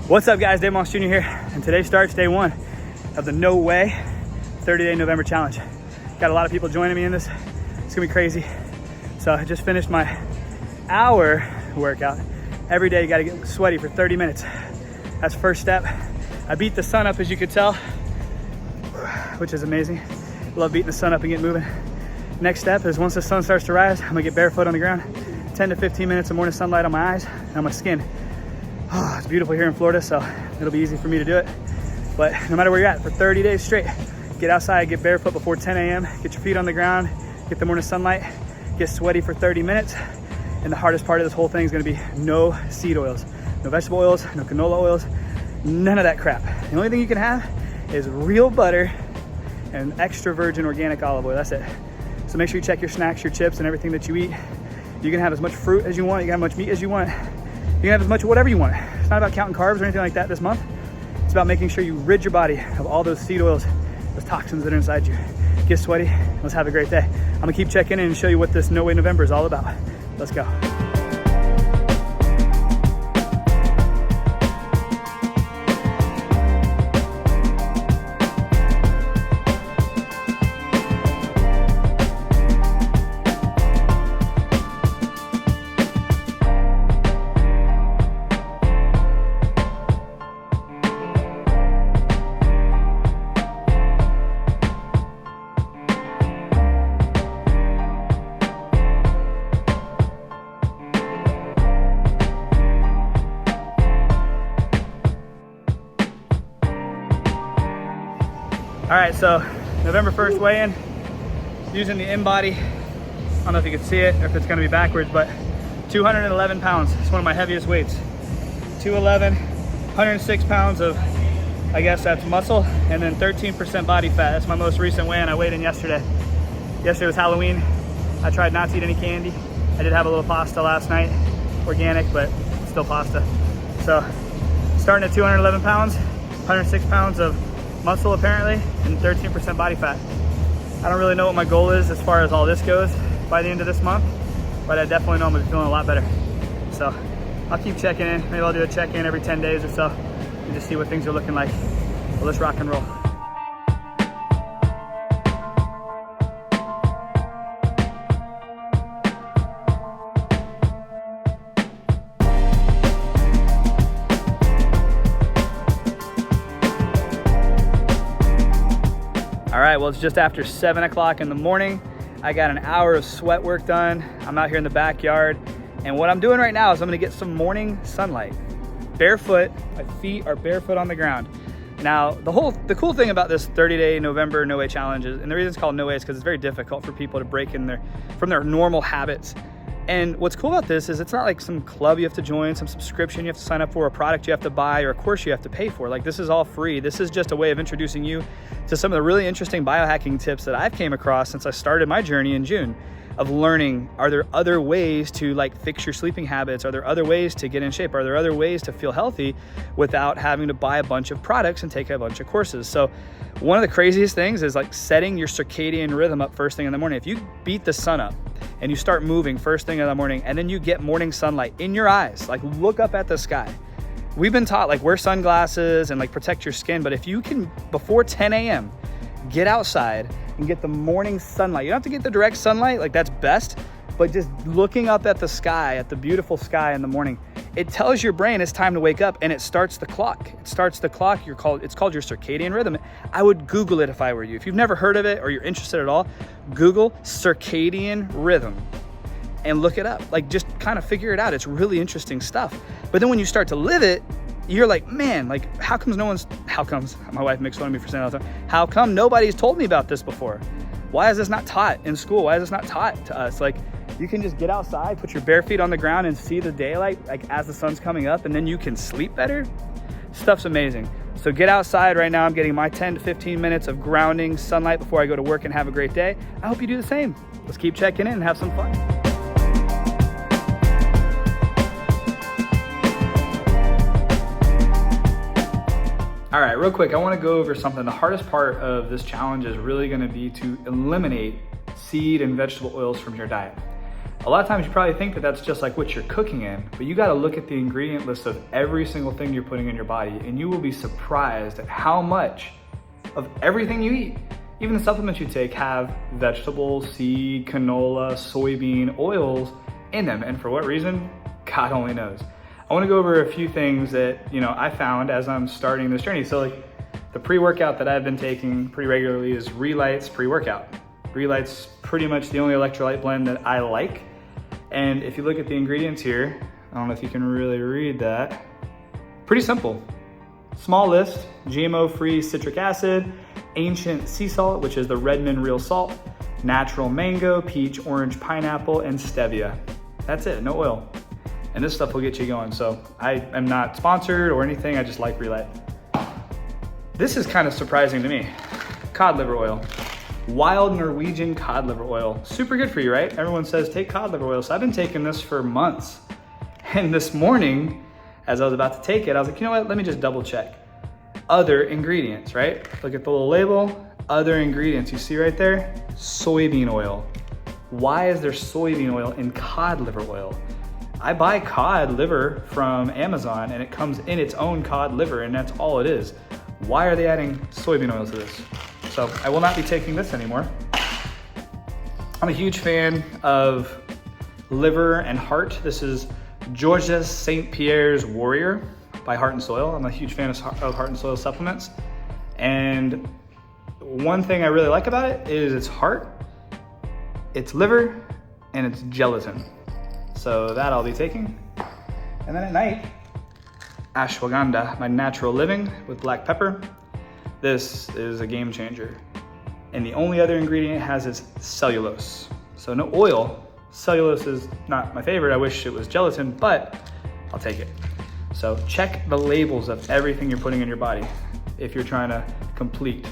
What's up guys, Dave Moss Jr. here, and today starts day one of the No Way 30-day November challenge. Got a lot of people joining me in this. It's gonna be crazy. So I just finished my hour workout. Every day you gotta get sweaty for 30 minutes. That's the first step. I beat the sun up, as you could tell, which is amazing. Love beating the sun up and getting moving. Next step is once the sun starts to rise, I'm gonna get barefoot on the ground. 10 to 15 minutes of morning sunlight on my eyes and on my skin. Oh, it's beautiful here in Florida, so it'll be easy for me to do it. But no matter where you're at, for 30 days straight, get outside, get barefoot before 10 a.m., get your feet on the ground, get the morning sunlight, get sweaty for 30 minutes. And the hardest part of this whole thing is gonna be no seed oils, no vegetable oils, no canola oils, none of that crap. The only thing you can have is real butter and extra virgin organic olive oil, that's it. So make sure you check your snacks, your chips, and everything that you eat. You can have as much fruit as you want, you can have as much meat as you want. You can have as much of whatever you want. It's not about counting carbs or anything like that this month. It's about making sure you rid your body of all those seed oils, those toxins that are inside you. Get sweaty, let's have a great day. I'm gonna keep checking in and show you what this No Way November is all about. Let's go. All right, so November 1st weigh-in, using the InBody. I don't know if you can see it or if it's gonna be backwards, but 211 pounds. It's one of my heaviest weights. 211, 106 pounds of, I guess that's muscle, and then 13% body fat. That's my most recent weigh-in. I weighed in yesterday. Yesterday was Halloween. I tried not to eat any candy. I did have a little pasta last night, organic, but still pasta. So starting at 211 pounds, 106 pounds of muscle apparently, and 13% body fat. I don't really know what my goal is as far as all this goes by the end of this month, but I definitely know I'm gonna be feeling a lot better. So I'll keep checking in. Maybe I'll do a check-in every 10 days or so and just see what things are looking like. Well, let's rock and roll. All right, well, it's just after 7 o'clock in the morning. I got an hour of sweat work done. I'm out here in the backyard. And what I'm doing right now is I'm gonna get some morning sunlight. Barefoot, my feet are barefoot on the ground. Now, the cool thing about this 30-day November No Way challenge is, and the reason it's called No Way is because it's very difficult for people to break in from their normal habits. And what's cool about this is it's not like some club you have to join, some subscription you have to sign up for, a product you have to buy, or a course you have to pay for. Like, this is all free. This is just a way of introducing you to some of the really interesting biohacking tips that I've came across since I started my journey in June of learning, are there other ways to like fix your sleeping habits? Are there other ways to get in shape? Are there other ways to feel healthy without having to buy a bunch of products and take a bunch of courses? So one of the craziest things is like setting your circadian rhythm up first thing in the morning. If you beat the sun up and you start moving first thing in the morning, and then you get morning sunlight in your eyes, like look up at the sky. We've been taught like wear sunglasses and like protect your skin, but if you can, before 10 a.m., get outside and get the morning sunlight. You don't have to get the direct sunlight, like that's best, but just looking up at the sky, at the beautiful sky in the morning, it tells your brain it's time to wake up, and it starts the clock. It starts the clock. It's called your circadian rhythm. I would Google it if I were you. If you've never heard of it or you're interested at all, Google circadian rhythm and look it up. Like, just kind of figure it out. It's really interesting stuff. But then when you start to live it, you're like, man, like how comes my wife makes fun of me for saying all the time, how come nobody's told me about this before? Why is this not taught in school? Why is this not taught to us? Like, you can just get outside, put your bare feet on the ground and see the daylight like as the sun's coming up, and then you can sleep better. Stuff's amazing. So get outside right now. I'm getting my 10 to 15 minutes of grounding sunlight before I go to work and have a great day. I hope you do the same. Let's keep checking in and have some fun. All right, real quick, I wanna go over something. The hardest part of this challenge is really gonna be to eliminate seed and vegetable oils from your diet. A lot of times you probably think that that's just like what you're cooking in, but you gotta look at the ingredient list of every single thing you're putting in your body, and you will be surprised at how much of everything you eat, even the supplements you take, have vegetable, seed, canola, soybean oils in them. And for what reason? God only knows. I wanna go over a few things that I found as I'm starting this journey. So like the pre-workout that I've been taking pretty regularly is Relight's pre-workout. Relight's pretty much the only electrolyte blend that I like. And if you look at the ingredients here, I don't know if you can really read that. Pretty simple. Small list: GMO-free citric acid, ancient sea salt, which is the Redmond real salt, natural mango, peach, orange, pineapple, and stevia. That's it, no oil. And this stuff will get you going. So I am not sponsored or anything, I just like Relight. This is kind of surprising to me. Cod liver oil. Wild Norwegian cod liver oil. Super good for you, right? Everyone says take cod liver oil. So I've been taking this for months. And this morning, as I was about to take it, I was like, you know what? Let me just double check. Other ingredients, right? Look at the little label. Other ingredients, you see right there? Soybean oil. Why is there soybean oil in cod liver oil? I buy cod liver from Amazon and it comes in its own cod liver and that's all it is. Why are they adding soybean oil to this? So I will not be taking this anymore. I'm a huge fan of liver and heart. This is Georges St. Pierre's Warrior by Heart and Soil. I'm a huge fan of Heart and Soil supplements. And one thing I really like about it is its heart, its liver, and its gelatin. So that I'll be taking. And then at night, ashwagandha, my natural living with black pepper. This is a game changer. And the only other ingredient it has is cellulose. So no oil. Cellulose is not my favorite. I wish it was gelatin, but I'll take it. So check the labels of everything you're putting in your body if you're trying to complete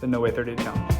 the No Way 30 Day Challenge.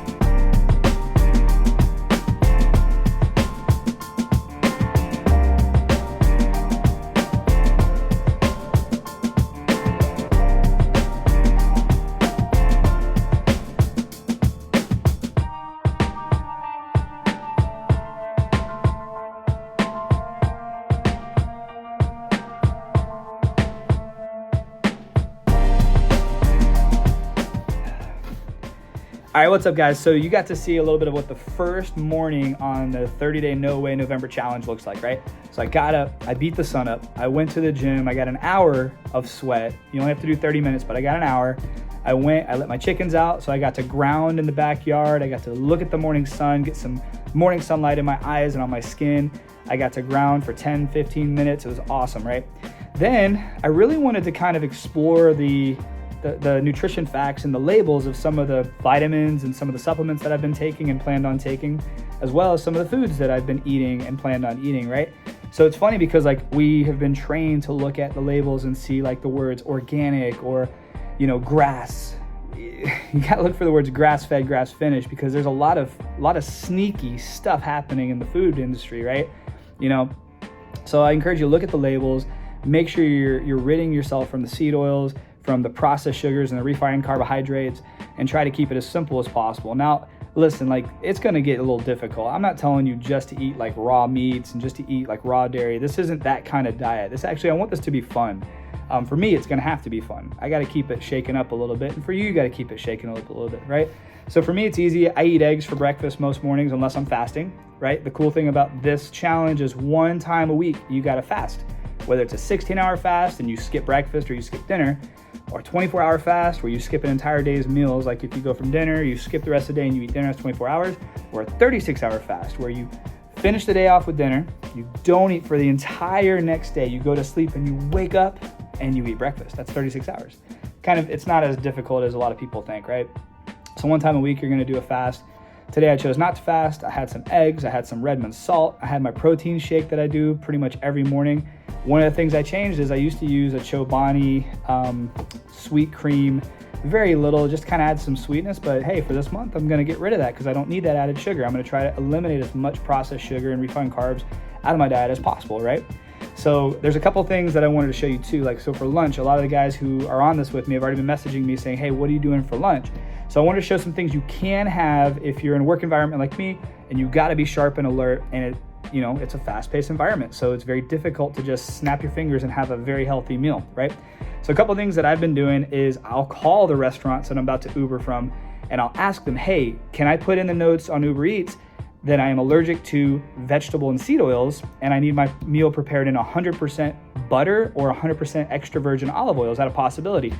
All right, what's up guys? So you got to see a little bit of what the first morning on the 30-day No Way November challenge looks like, right? So I got up, I beat the sun up, I went to the gym, I got an hour of sweat. You only have to do 30 minutes, but I got an hour. I went, I let my chickens out, so I got to ground in the backyard. I got to look at the morning sun, get some morning sunlight in my eyes and on my skin. I got to ground for 10, 15 minutes. It was awesome, right? Then I really wanted to kind of explore the nutrition facts and the labels of some of the vitamins and some of the supplements that I've been taking and planned on taking, as well as some of the foods that I've been eating and planned on eating, right? So it's funny because like we have been trained to look at the labels and see like the words organic or, grass. You gotta look for the words grass-fed, grass-finished because there's a lot of sneaky stuff happening in the food industry, right? So I encourage you to look at the labels, make sure you're ridding yourself from the seed oils, from the processed sugars and the refined carbohydrates, and try to keep it as simple as possible. Now, listen, like it's gonna get a little difficult. I'm not telling you just to eat like raw meats and just to eat like raw dairy. This isn't that kind of diet. I want this to be fun. For me, it's gonna have to be fun. I gotta keep it shaken up a little bit, and for you, you gotta keep it shaken up a little bit, right? So for me, it's easy. I eat eggs for breakfast most mornings unless I'm fasting, right? The cool thing about this challenge is one time a week, you gotta fast. Whether it's a 16-hour fast and you skip breakfast or you skip dinner, or a 24-hour fast where you skip an entire day's meals, like if you go from dinner, you skip the rest of the day and you eat dinner, that's 24 hours, or a 36-hour fast where you finish the day off with dinner, you don't eat for the entire next day, you go to sleep and you wake up and you eat breakfast. That's 36 hours. It's not as difficult as a lot of people think, right? So one time a week, you're gonna do a fast. Today I chose not to fast. I had some eggs, I had some Redmond salt, I had my protein shake that I do pretty much every morning. One of the things I changed is I used to use a Chobani sweet cream, very little, just kind of add some sweetness, but hey, for this month, I'm gonna get rid of that because I don't need that added sugar. I'm gonna try to eliminate as much processed sugar and refined carbs out of my diet as possible, right? So there's a couple things that I wanted to show you too. So for lunch, a lot of the guys who are on this with me have already been messaging me saying, hey, what are you doing for lunch? So I wanted to show some things you can have if you're in a work environment like me and you gotta be sharp and alert, and you know, it's a fast-paced environment. So it's very difficult to just snap your fingers and have a very healthy meal, right? So a couple of things that I've been doing is I'll call the restaurants that I'm about to Uber from, and I'll ask them, hey, can I put in the notes on Uber Eats that I am allergic to vegetable and seed oils, and I need my meal prepared in 100% butter or 100% extra virgin olive oil? Is that a possibility?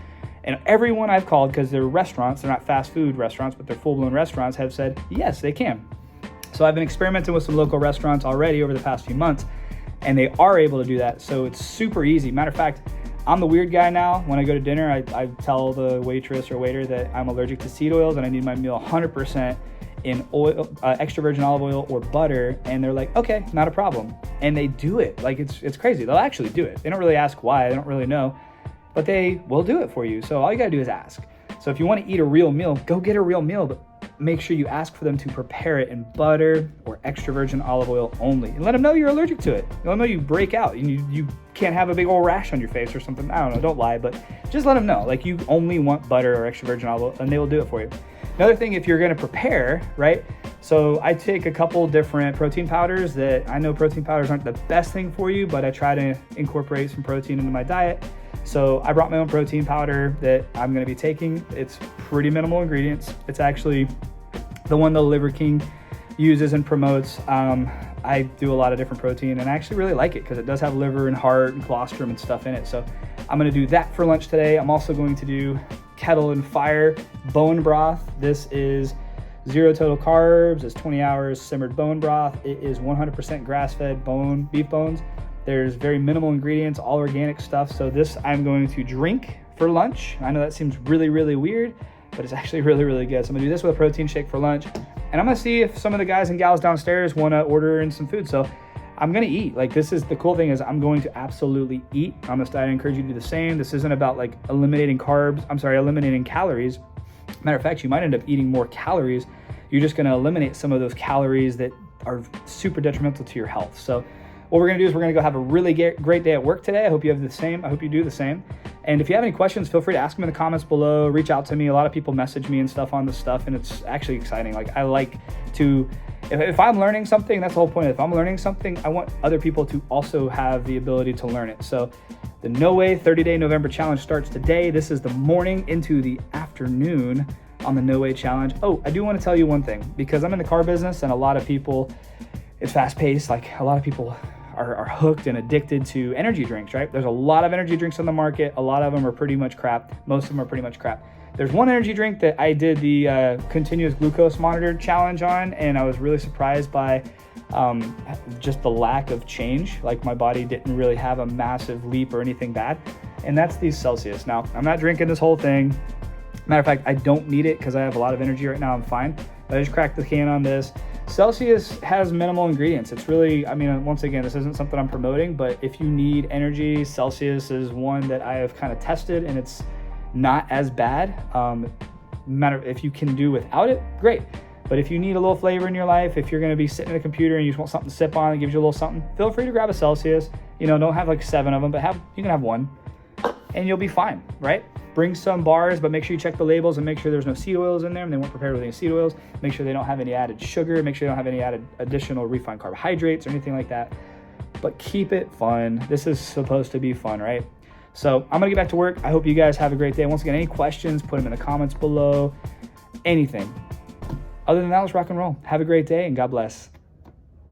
And everyone I've called, because they're restaurants, they're not fast food restaurants, but they're full-blown restaurants, have said, yes, they can. So I've been experimenting with some local restaurants already over the past few months, and they are able to do that. So it's super easy. Matter of fact, I'm the weird guy now. When I go to dinner, I tell the waitress or waiter that I'm allergic to seed oils and I need my meal 100% in oil, extra virgin olive oil or butter, and they're like, okay, not a problem. And they do it. Like, it's crazy. They'll actually do it. They don't really ask why. They don't really know, but they will do it for you. So all you gotta do is ask. So if you want to eat a real meal, go get a real meal, but make sure you ask for them to prepare it in butter or extra virgin olive oil only, and let them know you're allergic to it. Let them know you break out and you can't have a big old rash on your face or something. I don't know, don't lie, but just let them know, like, you only want butter or extra virgin olive oil, and they will do it for you. Another thing, if you're going to prepare, right? So I take a couple different protein powders that I know protein powders aren't the best thing for you, but I try to incorporate some protein into my diet. So I brought my own protein powder that I'm going to be taking. It's pretty minimal ingredients. It's actually the one the Liver King uses and promotes. I do a lot of different protein, and I actually really like it because it does have liver and heart and colostrum and stuff in it. So I'm going to do that for lunch today. I'm also going to do Kettle and Fire bone broth. This is 0 total carbs. It's 20 hours simmered bone broth. It is 100% grass-fed beef bones. There's very minimal ingredients, all organic stuff. So this I'm going to drink for lunch. I know that seems really, really weird, but it's actually really, really good. So I'm gonna do this with a protein shake for lunch. And I'm gonna see if some of the guys and gals downstairs wanna order in some food. So I'm gonna eat. Like, this is the cool thing, is I'm going to absolutely eat on this diet. I encourage you to do the same. This isn't about like eliminating calories. Matter of fact, you might end up eating more calories. You're just gonna eliminate some of those calories that are super detrimental to your health. So what we're gonna do is we're gonna go have a really great day at work today. I hope you have the same. I hope you do the same. And if you have any questions, feel free to ask them in the comments below. Reach out to me. A lot of people message me and stuff on this stuff, and it's actually exciting. Like, I like to, if I'm learning something, that's the whole point. If I'm learning something, I want other people to also have the ability to learn it. So the No Way 30-Day November Challenge starts today. This is the morning into the afternoon on the No Way Challenge. Oh, I do want to tell you one thing, because I'm in the car business and a lot of people, it's fast paced. Like, a lot of people are hooked and addicted to energy drinks, right? There's a lot of energy drinks on the market. A lot of them are pretty much crap. Most of them are pretty much crap. There's one energy drink that I did the continuous glucose monitor challenge on, and I was really surprised by just the lack of change. Like, my body didn't really have a massive leap or anything bad. And that's the Celsius. Now, I'm not drinking this whole thing. Matter of fact, I don't need it because I have a lot of energy right now. I'm fine. But I just cracked the can on this. Celsius has minimal ingredients. It's really, I mean, once again, this isn't something I'm promoting, but if you need energy, Celsius is one that I have kind of tested, and it's not as bad. Matter if you can do without it, great. But if you need a little flavor in your life, if you're going to be sitting at a computer and you just want something to sip on that gives you a little something, feel free to grab a Celsius. You know, don't have like 7 of them, but you can have one, and you'll be fine, right? Bring some bars, but make sure you check the labels and make sure there's no seed oils in there, and they weren't prepared with any seed oils. Make sure they don't have any added sugar. Make sure they don't have any added additional refined carbohydrates or anything like that. But keep it fun. This is supposed to be fun, right? So I'm gonna get back to work. I hope you guys have a great day. Once again, any questions, put them in the comments below. Anything. Other than that, let's rock and roll. Have a great day, and God bless.